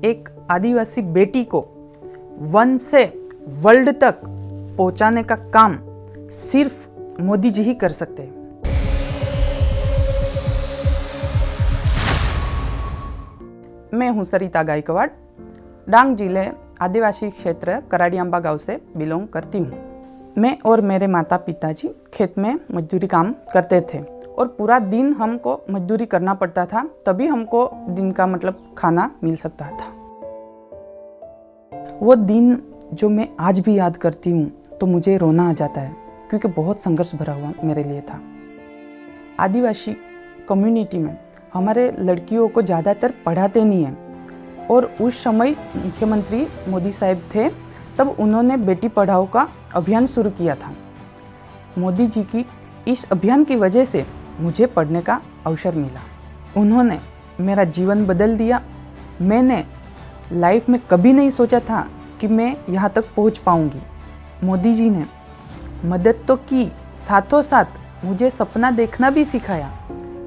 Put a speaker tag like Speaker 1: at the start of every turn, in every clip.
Speaker 1: एक आदिवासी बेटी को वन से वर्ल्ड तक पहुंचाने का काम सिर्फ मोदी जी ही कर सकते हैं। मैं हूं सरिता गायकवाड़, डांग जिले आदिवासी क्षेत्र कराड़ियांबा गांव से बिलोंग करती हूँ। मैं और मेरे माता पिताजी खेत में मजदूरी काम करते थे और पूरा दिन हमको मजदूरी करना पड़ता था, तभी हमको दिन का खाना मिल सकता था। वो दिन जो मैं आज भी याद करती हूँ तो मुझे रोना आ जाता है, क्योंकि बहुत संघर्ष भरा हुआ मेरे लिए था। आदिवासी कम्युनिटी में हमारे लड़कियों को ज़्यादातर पढ़ाते नहीं हैं और उस समय मुख्यमंत्री मोदी साहब थे, तब उन्होंने बेटी पढ़ाओ का अभियान शुरू किया था। मोदी जी की इस अभियान की वजह से मुझे पढ़ने का अवसर मिला। उन्होंने मेरा जीवन बदल दिया। मैंने लाइफ में कभी नहीं सोचा था कि मैं यहाँ तक पहुँच पाऊँगी। मोदी जी ने मदद तो की, साथों साथ मुझे सपना देखना भी सिखाया।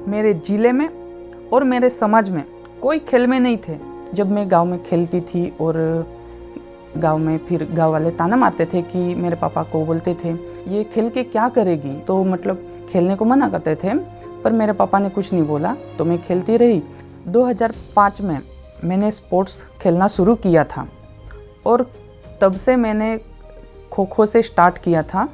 Speaker 1: मेरे ज़िले में और मेरे समाज में कोई खेल में नहीं थे। जब मैं गांव में खेलती थी और गांव में फिर गांव वाले ताना मारते थे कि मेरे पापा को बोलते थे ये खेल के क्या करेगी, तो खेलने को मना करते थे, पर मेरे पापा ने कुछ नहीं बोला तो मैं खेलती रही। 2005 में मैंने स्पोर्ट्स खेलना शुरू किया था और तब से मैंने खो खो से स्टार्ट किया था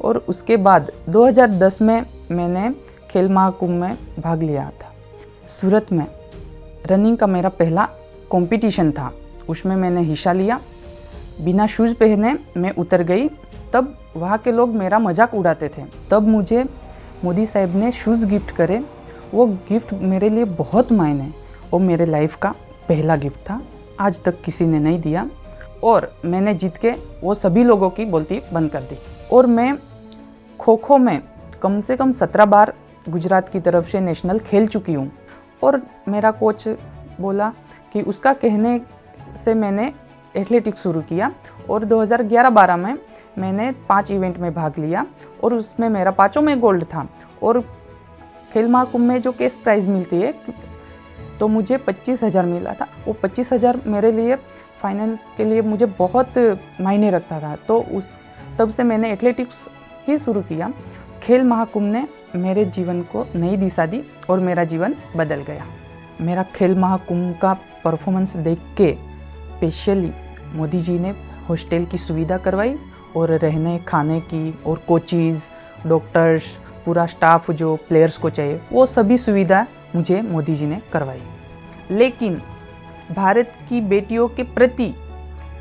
Speaker 1: और उसके बाद 2010 में मैंने खेल महाकुंभ में भाग लिया था। सूरत में रनिंग का मेरा पहला कंपटीशन था, उसमें मैंने हिस्सा लिया। बिना शूज़ पहने मैं उतर गई, तब वहाँ के लोग मेरा मजाक उड़ाते थे। तब मुझे मोदी साहब ने शूज़ गिफ्ट करे। वो गिफ्ट मेरे लिए बहुत मायने, वो मेरे लाइफ का पहला गिफ्ट था। आज तक किसी ने नहीं दिया और मैंने जीत के वो सभी लोगों की बोलती बंद कर दी। और मैं खो खो में कम से कम 17 बार गुजरात की तरफ से नेशनल खेल चुकी हूँ। और मेरा कोच बोला कि उसका कहने से मैंने एथलेटिक्स शुरू किया और 2011-12 में मैंने 5 इवेंट में भाग लिया और उसमें मेरा 5 में गोल्ड था। और खेल महाकुंभ में जो कैश प्राइज़ मिलती है तो मुझे 25,000 मिला था। वो 25,000 मेरे लिए फाइनेंस के लिए मुझे बहुत मायने रखता था, तो तब से मैंने एथलेटिक्स ही शुरू किया। खेल महाकुंभ ने मेरे जीवन को नई दिशा दी और मेरा जीवन बदल गया। मेरा खेल महाकुंभ का परफॉर्मेंस देख के स्पेशली मोदी जी ने हॉस्टल की सुविधा करवाई और रहने खाने की और कोचेज़, डॉक्टर्स, पूरा स्टाफ जो प्लेयर्स को चाहिए वो सभी सुविधा मुझे मोदी जी ने करवाई। लेकिन भारत की बेटियों के प्रति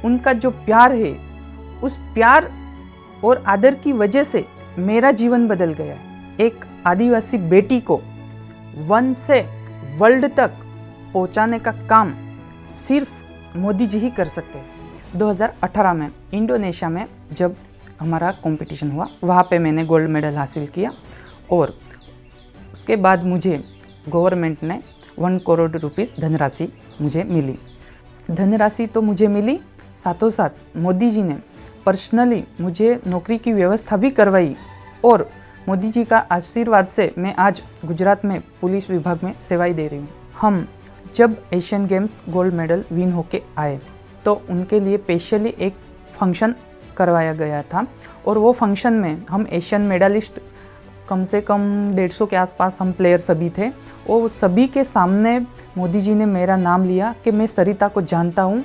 Speaker 1: उनका जो प्यार है, उस प्यार और आदर की वजह से मेरा जीवन बदल गया है। एक आदिवासी बेटी को वन से वर्ल्ड तक पहुंचाने का काम सिर्फ मोदी जी ही कर सकते हैं। 2018 में इंडोनेशिया में जब हमारा कंपटीशन हुआ, वहाँ पे मैंने गोल्ड मेडल हासिल किया और उसके बाद मुझे गवर्नमेंट ने 1 करोड़ रुपीस धनराशि मुझे मिली। धनराशि तो मुझे मिली, साथों साथ मोदी जी ने पर्सनली मुझे नौकरी की व्यवस्था भी करवाई और मोदी जी का आशीर्वाद से मैं आज गुजरात में पुलिस विभाग में सेवाएं दे रही हूँ। हम जब Asian games gold medal win होके आए तो उनके लिए स्पेशली एक फंक्शन करवाया गया था और वो फंक्शन में हम एशियन मेडलिस्ट कम से कम 150 के आसपास हम प्लेयर सभी थे। वो सभी के सामने मोदी जी ने मेरा नाम लिया कि मैं सरिता को जानता हूँ